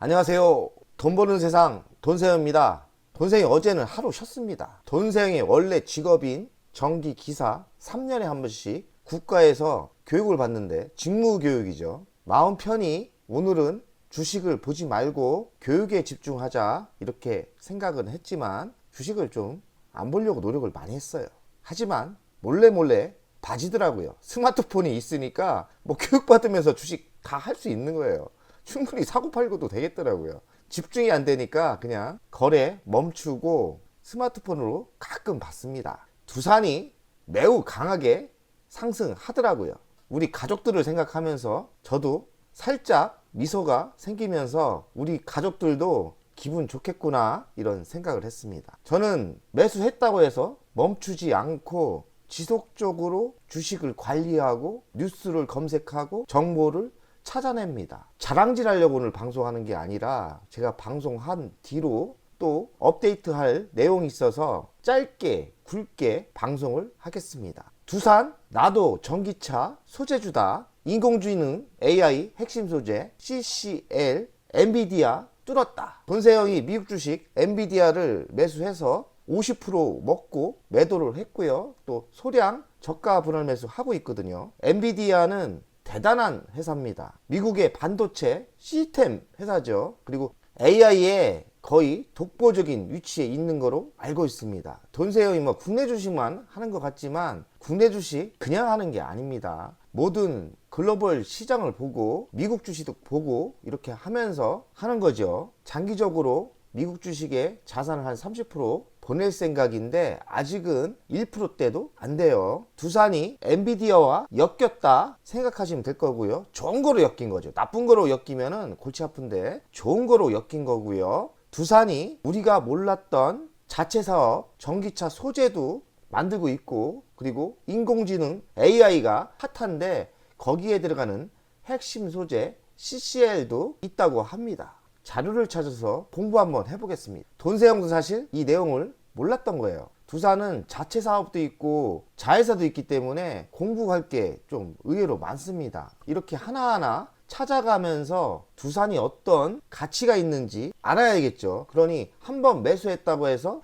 안녕하세요. 돈 버는 세상 돈세영입니다. 돈세영이 어제는 하루 쉬었습니다. 돈세영의 원래 직업인 전기기사 3년에 한 번씩 국가에서 교육을 받는데 직무교육이죠. 마음 편히 오늘은 주식을 보지 말고 교육에 집중하자 이렇게 생각은 했지만 주식을 좀 안 보려고 노력을 많이 했어요. 하지만 몰래 봐지더라고요. 스마트폰이 있으니까 뭐 교육받으면서 주식 다 할 수 있는 거예요. 충분히 사고 팔고도 되겠더라고요. 집중이 안 되니까 그냥 거래 멈추고 스마트폰으로 가끔 봤습니다. 두산이 매우 강하게 상승하더라고요. 우리 가족들을 생각하면서 저도 살짝 미소가 생기면서 우리 가족들도 기분 좋겠구나 이런 생각을 했습니다. 저는 매수했다고 해서 멈추지 않고 지속적으로 주식을 관리하고 뉴스를 검색하고 정보를 찾아냅니다. 자랑질 하려고 오늘 방송하는 게 아니라 제가 방송한 뒤로 또 업데이트할 내용이 있어서 짧게 굵게 방송을 하겠습니다. 두산 나도 전기차 소재주다. 인공지능 AI 핵심 소재 CCL 엔비디아 뚫었다. 돈세영이 미국 주식 엔비디아를 매수해서 50% 먹고 매도를 했고요. 또 소량 저가 분할 매수 하고 있거든요. 엔비디아는 대단한 회사입니다. 미국의 반도체 시스템 회사죠. 그리고 AI에 거의 독보적인 위치에 있는 거로 알고 있습니다. 돈세영이 뭐 국내 주식만 하는 것 같지만 국내 주식 그냥 하는 게 아닙니다. 모든 글로벌 시장을 보고 미국 주식도 보고 이렇게 하면서 하는 거죠. 장기적으로 미국 주식에 자산을 한 30% 보낼 생각인데 아직은 1%대도 안 돼요. 두산이 엔비디아와 엮였다 생각하시면 될 거고요. 좋은 거로 엮인 거죠. 나쁜 거로 엮이면은 골치 아픈데 좋은 거로 엮인 거고요. 두산이 우리가 몰랐던 자체 사업 전기차 소재도 만들고 있고 그리고 인공지능 AI가 핫한데 거기에 들어가는 핵심 소재 CCL도 있다고 합니다. 자료를 찾아서 공부 한번 해보겠습니다. 돈세영도 사실 이 내용을 몰랐던 거예요. 두산은 자체 사업도 있고 자회사도 있기 때문에 공부할 게 좀 의외로 많습니다. 이렇게 하나하나 찾아가면서 두산이 어떤 가치가 있는지 알아야겠죠. 그러니 한번 매수했다고 해서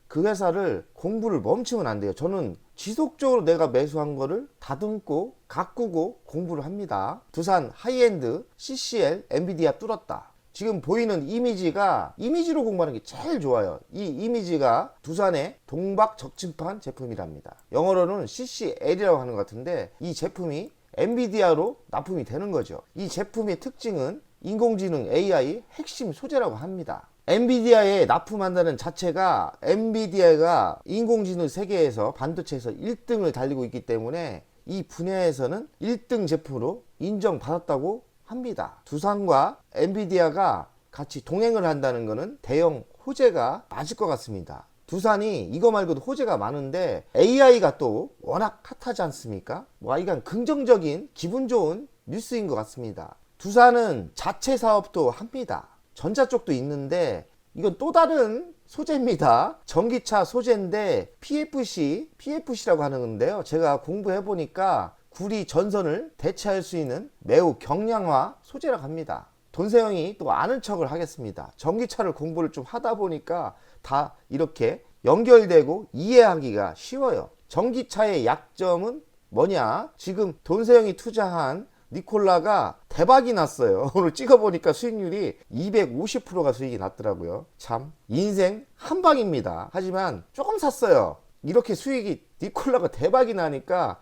그 회사를 공부를 멈추면 안 돼요. 저는 지속적으로 내가 매수한 거를 다듬고 가꾸고 공부를 합니다. 두산 하이엔드 CCL 엔비디아 뚫었다. 지금 보이는 이미지로 공부하는 게 제일 좋아요. 이 이미지가 두산의 동박 적침판 제품이랍니다. 영어로는 CCL이라고 하는 것 같은데 이 제품이 엔비디아로 납품이 되는 거죠. 이 제품의 특징은 인공지능 AI 핵심 소재라고 합니다. 엔비디아에 납품한다는 자체가 엔비디아가 인공지능 세계에서 반도체에서 1등을 달리고 있기 때문에 이 분야에서는 1등 제품으로 인정받았다고 합니다. 두산과 엔비디아가 같이 동행을 한다는 것은 대형 호재가 맞을 것 같습니다. 두산이 이거 말고도 호재가 많은데 AI가 또 워낙 핫하지 않습니까? 이건 긍정적인 기분 좋은 뉴스인 것 같습니다. 두산은 자체 사업도 합니다. 전자 쪽도 있는데 이건 또 다른 소재입니다. 전기차 소재인데 PFC라고 하는 건데요. 제가 공부해 보니까 구리 전선을 대체할 수 있는 매우 경량화 소재라고 합니다. 돈세영이 또 아는 척을 하겠습니다. 전기차를 공부를 좀 하다 보니까 다 이렇게 연결되고 이해하기가 쉬워요. 전기차의 약점은 뭐냐? 지금 돈세영이 투자한 니콜라가 대박이 났어요. 오늘 찍어보니까 수익률이 250%가 수익이 났더라고요. 참 인생 한방입니다. 하지만 조금 샀어요. 이렇게 수익이 니콜라가 대박이 나니까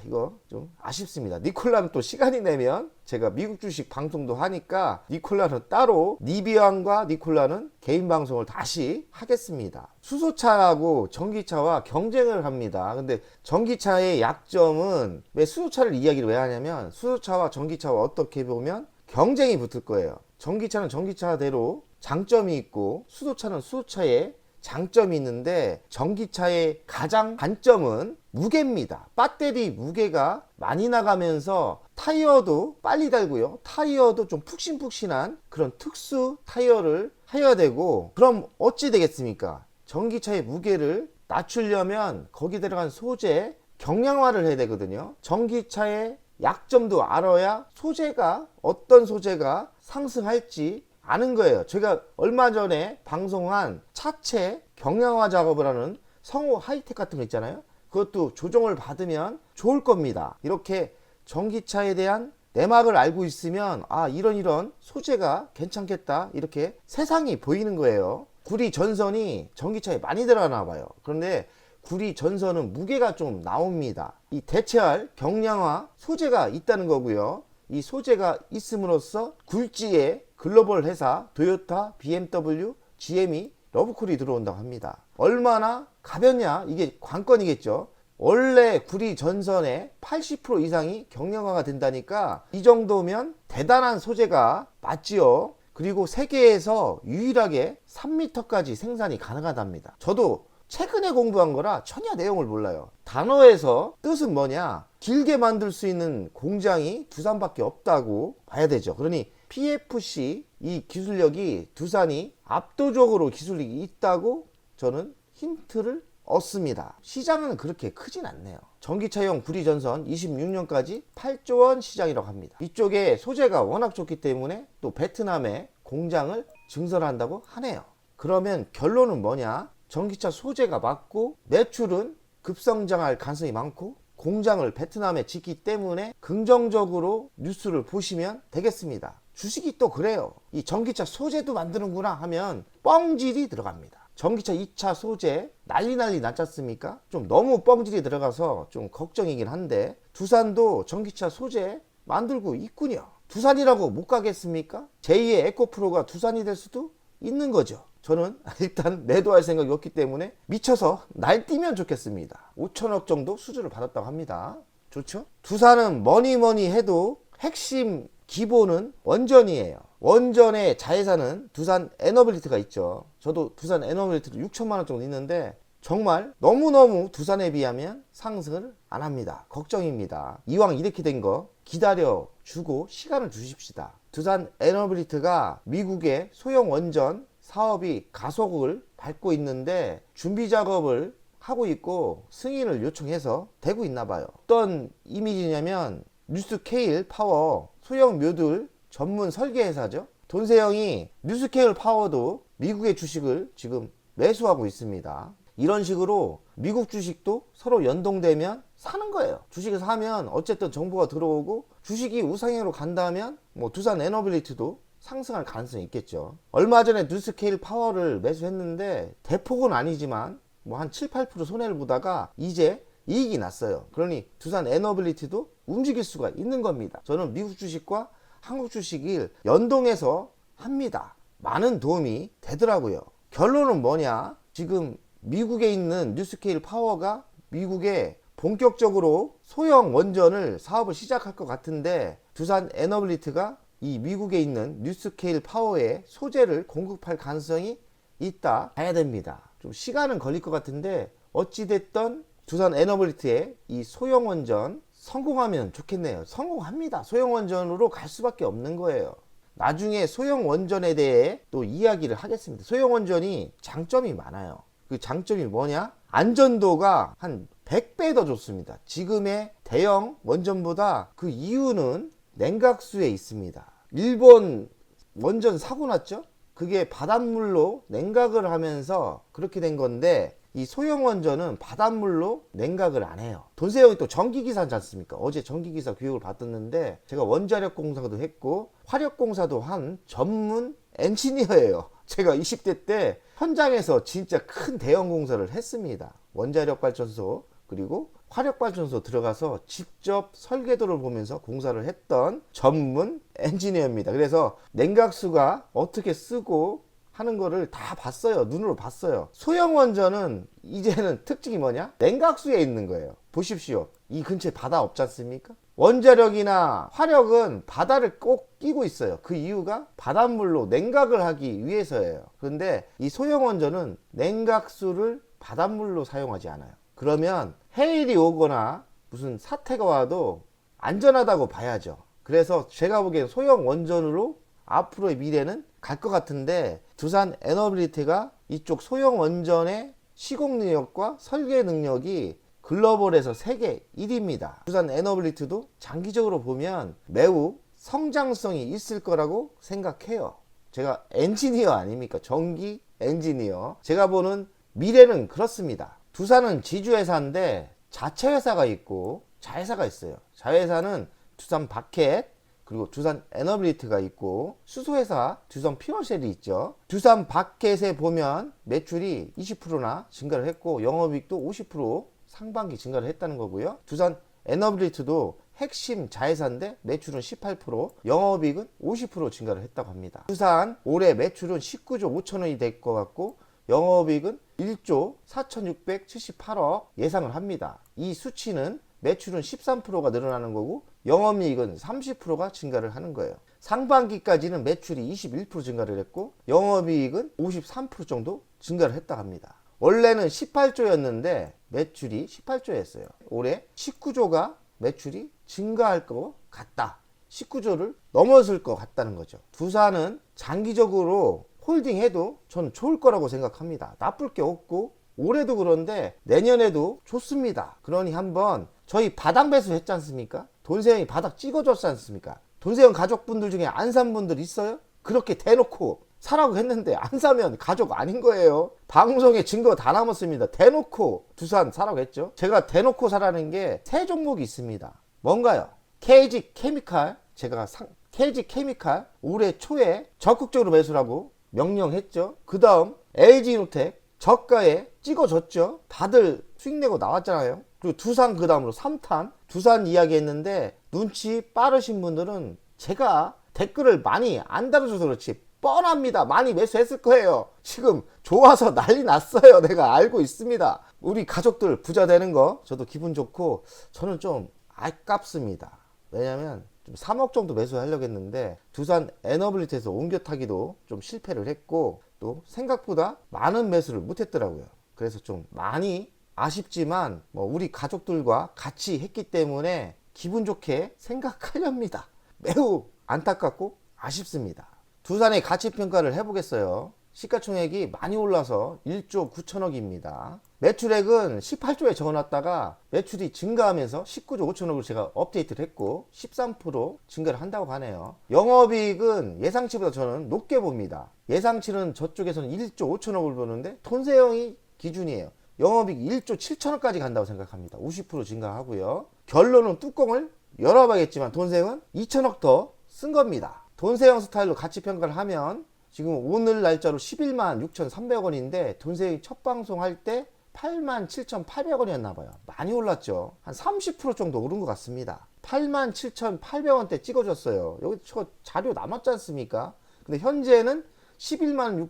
이거 좀 아쉽습니다. 니콜라는 또 시간이 되면 제가 미국 주식 방송도 하니까 니콜라는 따로 니비안과 니콜라는 개인 방송을 다시 하겠습니다. 수소차하고 전기차와 경쟁을 합니다. 근데 전기차의 약점은 왜 수소차를 이야기를 왜 하냐면 수소차와 전기차와 어떻게 보면 경쟁이 붙을 거예요. 전기차는 전기차대로 장점이 있고 수소차는 수소차의 장점이 있는데 전기차의 가장 단점은 무게입니다. 배터리 무게가 많이 나가면서 타이어도 빨리 달고요. 타이어도 좀 푹신푹신한 그런 특수 타이어를 해야 되고 그럼 어찌 되겠습니까? 전기차의 무게를 낮추려면 거기 들어간 소재 경량화를 해야 되거든요. 전기차의 약점도 알아야 소재가 어떤 소재가 상승할지 아는 거예요. 제가 얼마 전에 방송한 차체 경량화 작업을 하는 성호 하이텍 같은 거 있잖아요. 그것도 조정을 받으면 좋을 겁니다. 이렇게 전기차에 대한 내막을 알고 있으면 아, 이런 소재가 괜찮겠다, 이렇게 세상이 보이는 거예요. 구리 전선이 전기차에 많이 들어가나 봐요. 그런데 구리 전선은 무게가 좀 나옵니다. 이 대체할 경량화 소재가 있다는 거고요. 이 소재가 있음으로써 굴지에 글로벌 회사 도요타, BMW, GM이 러브콜이 들어온다고 합니다. 얼마나 가볍냐, 이게 관건이겠죠. 원래 구리 전선의 80% 이상이 경량화가 된다니까 이 정도면 대단한 소재가 맞지요. 그리고 세계에서 유일하게 3m까지 생산이 가능하답니다. 저도 최근에 공부한 거라 전혀 내용을 몰라요. 단어에서 뜻은 뭐냐, 길게 만들 수 있는 공장이 두산밖에 없다고 봐야 되죠. 그러니 PFC 이 기술력이 두산이 압도적으로 기술력이 있다고 저는 힌트를 얻습니다. 시장은 그렇게 크진 않네요. 전기차용 구리 전선 26년까지 8조 원 시장이라고 합니다. 이쪽에 소재가 워낙 좋기 때문에 또 베트남에 공장을 증설한다고 하네요. 그러면 결론은 뭐냐? 전기차 소재가 맞고 매출은 급성장할 가능성이 많고 공장을 베트남에 짓기 때문에 긍정적으로 뉴스를 보시면 되겠습니다. 주식이 또 그래요. 이 전기차 소재도 만드는구나 하면 뻥질이 들어갑니다. 전기차 2차 소재 난리 났지 않습니까? 좀 너무 뻥질이 들어가서 좀 걱정이긴 한데 두산도 전기차 소재 만들고 있군요. 두산이라고 못 가겠습니까? 제2의 에코프로가 두산이 될 수도 있는 거죠. 저는 일단 매도할 생각이 없기 때문에 미쳐서 날뛰면 좋겠습니다. 5천억 정도 수주를 받았다고 합니다. 좋죠? 두산은 뭐니 해도 핵심 기본은 원전이에요. 원전의 자회사는 두산 에너빌리티가 있죠. 저도 두산 에너빌리티도 6천만 원 정도 있는데 정말 너무너무 두산에 비하면 상승을 안 합니다. 걱정입니다. 이왕 이렇게 된 거 기다려주고 시간을 주십시다. 두산 에너빌리티가 미국의 소형 원전 사업이 가속을 밟고 있는데 준비 작업을 하고 있고 승인을 요청해서 되고 있나 봐요. 어떤 이미지냐면 뉴스케일 파워 소형 묘들 전문 설계 회사죠. 돈세영이 뉴스케일 파워도 미국의 주식을 지금 매수하고 있습니다. 이런 식으로 미국 주식도 서로 연동되면 사는 거예요. 주식을 사면 어쨌든 정보가 들어오고 주식이 우상향으로 간다면 뭐 두산 에너빌리티도 상승할 가능성이 있겠죠. 얼마 전에 뉴스케일 파워를 매수했는데 대폭은 아니지만 뭐 한 7, 8% 손해를 보다가 이제 이익이 났어요. 그러니 두산 에너빌리티도 움직일 수가 있는 겁니다. 저는 미국 주식과 한국 주식을 연동해서 합니다. 많은 도움이 되더라고요. 결론은 뭐냐? 지금 미국에 있는 뉴스케일 파워가 미국에 본격적으로 소형 원전을 사업을 시작할 것 같은데 두산 에너빌리티가 이 미국에 있는 뉴스케일 파워에 소재를 공급할 가능성이 있다 봐야 됩니다. 좀 시간은 걸릴 것 같은데 어찌됐든 두산 에너빌리티의 이 소형 원전 성공하면 좋겠네요. 성공합니다. 소형 원전으로 갈 수밖에 없는 거예요. 나중에 소형 원전에 대해 또 이야기를 하겠습니다. 소형 원전이 장점이 많아요. 그 장점이 뭐냐? 안전도가 한 100배 더 좋습니다. 지금의 대형 원전보다. 그 이유는 냉각수에 있습니다. 일본 원전 사고 났죠? 그게 바닷물로 냉각을 하면서 그렇게 된 건데 이 소형 원전은 바닷물로 냉각을 안 해요. 돈세영이 또 전기기사지 않습니까? 어제 전기기사 교육을 받았는데 제가 원자력 공사도 했고 화력공사도 한 전문 엔지니어예요. 제가 20대 때 현장에서 진짜 큰 대형 공사를 했습니다. 원자력 발전소 그리고 화력발전소 들어가서 직접 설계도를 보면서 공사를 했던 전문 엔지니어입니다. 그래서 냉각수가 어떻게 쓰고 하는 거를 다 봤어요. 눈으로 봤어요. 소형 원전은 이제는 특징이 뭐냐? 냉각수에 있는 거예요. 보십시오. 이 근처에 바다 없지 않습니까? 원자력이나 화력은 바다를 꼭 끼고 있어요. 그 이유가 바닷물로 냉각을 하기 위해서예요. 그런데 이 소형 원전은 냉각수를 바닷물로 사용하지 않아요. 그러면 해일이 오거나 무슨 사태가 와도 안전하다고 봐야죠. 그래서 제가 보기엔 소형 원전으로 앞으로의 미래는 갈 것 같은데 두산 에너빌리티가 이쪽 소형 원전의 시공 능력과 설계 능력이 글로벌에서 세계 1위입니다. 두산 에너빌리티도 장기적으로 보면 매우 성장성이 있을 거라고 생각해요. 제가 엔지니어 아닙니까? 전기 엔지니어. 제가 보는 미래는 그렇습니다. 두산은 지주회사인데 자체회사가 있고 자회사가 있어요. 자회사는 두산 바켓, 그리고 두산 에너빌리티가 있고 수소회사 두산 피너셀이 있죠. 두산 바켓에 보면 매출이 20%나 증가를 했고 영업이익도 50% 상반기 증가를 했다는 거고요. 두산 에너빌리티도 핵심 자회사인데 매출은 18%, 영업이익은 50% 증가를 했다고 합니다. 두산 올해 매출은 19조 5천원이 될 것 같고 영업이익은 1조 4,678억 예상을 합니다. 이 수치는 매출은 13%가 늘어나는 거고 영업이익은 30%가 증가를 하는 거예요. 상반기까지는 매출이 21% 증가를 했고 영업이익은 53% 정도 증가를 했다고 합니다. 원래는 18조였는데 매출이 18조였어요. 올해 19조가 매출이 증가할 것 같다. 19조를 넘어설 것 같다는 거죠. 두산은 장기적으로 홀딩해도 저는 좋을 거라고 생각합니다. 나쁠 게 없고 올해도 그런데 내년에도 좋습니다. 그러니 한번 저희 바닥 매수 했지 않습니까? 돈세형이 바닥 찍어줬지 않습니까? 돈세형 가족분들 중에 안 산 분들 있어요? 그렇게 대놓고 사라고 했는데 안 사면 가족 아닌 거예요. 방송에 증거 다 남았습니다. 대놓고 두산 사라고 했죠. 제가 대놓고 사라는 게 세 종목이 있습니다. 뭔가요? KG 케미칼, 제가 KG 케미칼 올해 초에 적극적으로 매수라고 명령했죠. 그 다음 LG노텍 저가에 찍어줬죠. 다들 수익 내고 나왔잖아요. 그리고 두산 그 다음으로 3탄 두산 이야기 했는데 눈치 빠르신 분들은 제가 댓글을 많이 안 달아줘서 그렇지 뻔합니다. 많이 매수했을 거예요. 지금 좋아서 난리 났어요. 내가 알고 있습니다. 우리 가족들 부자 되는 거 저도 기분 좋고 저는 좀 아깝습니다. 왜냐면 좀 3억 정도 매수하려고 했는데 두산 에너빌리티에서 옮겨 타기도 좀 실패를 했고 또 생각보다 많은 매수를 못했더라고요. 그래서 좀 많이 아쉽지만 뭐 우리 가족들과 같이 했기 때문에 기분 좋게 생각하렵니다. 매우 안타깝고 아쉽습니다. 두산의 가치평가를 해보겠어요. 시가총액이 많이 올라서 1조 9천억입니다. 매출액은 18조에 적어놨다가 매출이 증가하면서 19조 5천억을 제가 업데이트를 했고 13% 증가를 한다고 하네요. 영업이익은 예상치보다 저는 높게 봅니다. 예상치는 저쪽에서는 1조 5천억을 보는데 돈세형이 기준이에요. 영업이익 1조 7천억까지 간다고 생각합니다. 50% 증가하고요. 결론은 뚜껑을 열어봐야겠지만 돈세형은 2천억 더 쓴 겁니다. 돈세형 스타일로 가치평가를 하면 지금 오늘 날짜로 11만 6,300원인데 돈세형이 첫 방송할 때 8만 7,800원이었나 봐요. 많이 올랐죠. 한 30% 정도 오른 것 같습니다. 8만 7,800원대 찍어줬어요. 여기 저 자료 남았지 않습니까? 근데 현재는 11만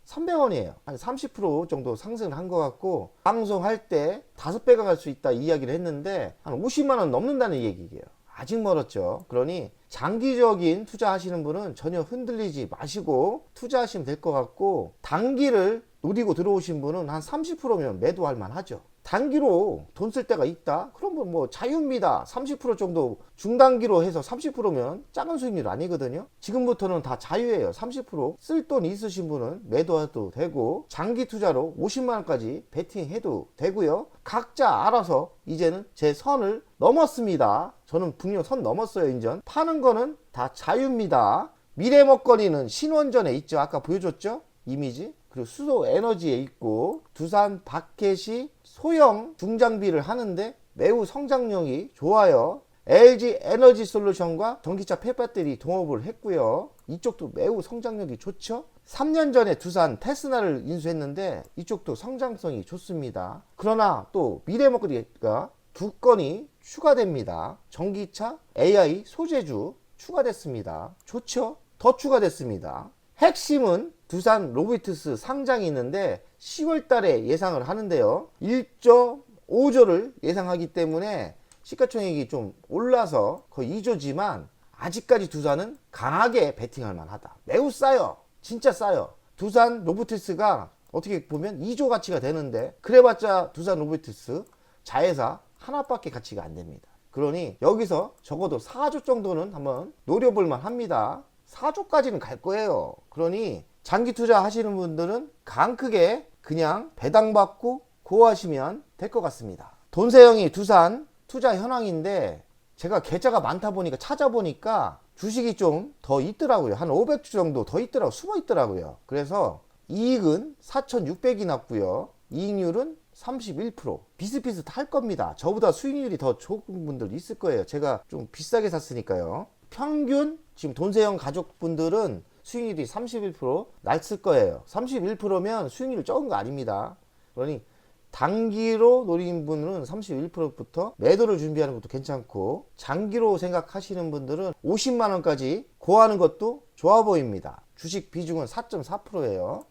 6,300원이에요. 한 30% 정도 상승을 한 것 같고 방송할 때 5배가 갈 수 있다 이야기를 했는데 한 50만 원 넘는다는 얘기예요. 아직 멀었죠. 그러니 장기적인 투자하시는 분은 전혀 흔들리지 마시고 투자하시면 될 것 같고 단기를 노리고 들어오신 분은 한 30%면 매도할 만하죠. 단기로 돈 쓸 때가 있다? 그러면 뭐 자유입니다. 30% 정도 중단기로 해서 30%면 작은 수익률 아니거든요. 지금부터는 다 자유예요. 30%쓸 돈 있으신 분은 매도해도 되고 장기 투자로 50만원까지 베팅해도 되고요. 각자 알아서 이제는 제 선을 넘었습니다. 저는 분명 선 넘었어요. 인전 파는 거는 다 자유입니다. 미래 먹거리는 신원전에 있죠. 아까 보여줬죠? 이미지. 그리고 수소 에너지에 있고 두산 바켓이 소형 중장비를 하는데 매우 성장력이 좋아요. LG 에너지 솔루션과 전기차 폐배터리 동업을 했고요. 이쪽도 매우 성장력이 좋죠. 3년 전에 두산 테스나를 인수했는데 이쪽도 성장성이 좋습니다. 그러나 또 미래 먹거리가 두 건이 추가됩니다. 전기차, AI 소재주 추가됐습니다. 좋죠? 더 추가됐습니다. 핵심은 두산 로보티스 상장이 있는데 10월 달에 예상을 하는데요. 1.5조를 예상하기 때문에 시가총액이 좀 올라서 거의 2조지만 아직까지 두산은 강하게 베팅할 만하다. 매우 싸요. 진짜 싸요. 두산 로보티스가 어떻게 보면 2조 가치가 되는데 그래봤자 두산 로보티스 자회사 하나밖에 가치가 안 됩니다. 그러니 여기서 적어도 4조 정도는 한번 노려볼 만합니다. 4조까지는 갈 거예요. 그러니 장기 투자 하시는 분들은 강 크게 그냥 배당받고 고하시면 될 것 같습니다. 돈세형이 두산 투자 현황인데 제가 계좌가 많다 보니까 찾아보니까 주식이 좀 더 있더라고요. 한 500주 정도 더 있더라고요. 숨어 있더라고요. 그래서 이익은 4,600이 났고요. 이익률은 31%. 비슷비슷할 겁니다. 저보다 수익률이 더 좋은 분들 있을 거예요. 제가 좀 비싸게 샀으니까요. 평균 지금 돈세형 가족분들은 수익률이 31% 났을 거예요. 31%면 수익률 적은 거 아닙니다. 그러니 단기로 노리는 분은 31%부터 매도를 준비하는 것도 괜찮고, 장기로 생각하시는 분들은 50만 원까지 고하는 것도 좋아 보입니다. 주식 비중은 4.4%예요.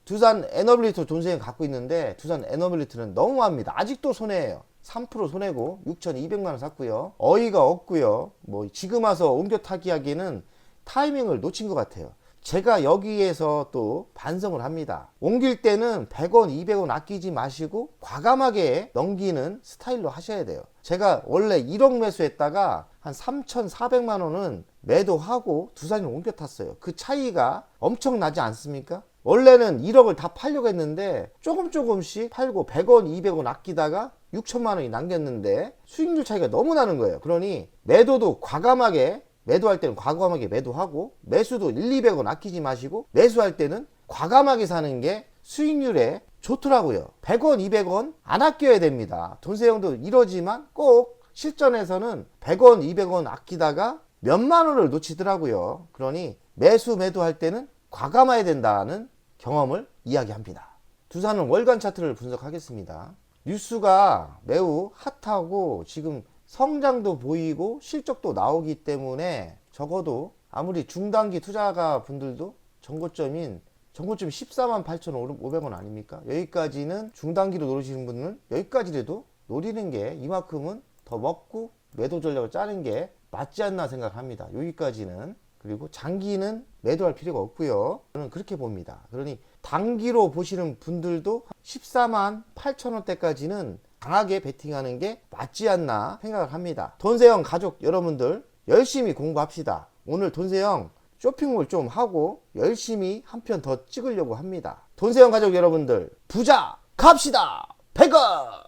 두산 에너빌리티 돈세형 갖고 있는데 두산 에너빌리티는 너무합니다. 아직도 손해예요. 3% 손해고 6,200만 원 샀고요. 어이가 없고요. 뭐 지금 와서 옮겨 타기 하기에는 타이밍을 놓친 것 같아요. 제가 여기에서 또 반성을 합니다. 옮길 때는 100원, 200원 아끼지 마시고 과감하게 넘기는 스타일로 하셔야 돼요. 제가 원래 1억 매수했다가 한 3,400만 원은 매도하고 두산을 옮겨 탔어요. 그 차이가 엄청나지 않습니까? 원래는 1억을 다 팔려고 했는데 조금씩 팔고 100원, 200원 아끼다가 6천만 원이 남겼는데 수익률 차이가 너무 나는 거예요. 그러니 매도도 과감하게, 매도할 때는 과감하게 매도하고, 매수도 1, 200원 아끼지 마시고 매수할 때는 과감하게 사는 게 수익률에 좋더라고요. 100원, 200원 안 아껴야 됩니다. 돈세형도 이러지만 꼭 실전에서는 100원, 200원 아끼다가 몇만 원을 놓치더라고요. 그러니 매수, 매도할 때는 과감해야 된다는 경험을 이야기합니다. 두산은 월간 차트를 분석하겠습니다. 뉴스가 매우 핫하고 지금 성장도 보이고 실적도 나오기 때문에 적어도 아무리 중단기 투자가 분들도 전고점이 148,500원 아닙니까? 여기까지는 중단기로 노리시는 분은 여기까지라도 노리는 게, 이만큼은 더 먹고 매도 전략을 짜는 게 맞지 않나 생각합니다. 여기까지는. 그리고 장기는 매도할 필요가 없고요. 저는 그렇게 봅니다. 그러니 단기로 보시는 분들도 148,000원대까지는 강하게 베팅하는 게 맞지 않나 생각을 합니다. 돈세형 가족 여러분들 열심히 공부합시다. 오늘 돈세형 쇼핑몰 좀 하고 열심히 한 편 더 찍으려고 합니다. 돈세형 가족 여러분들 부자 갑시다. 배가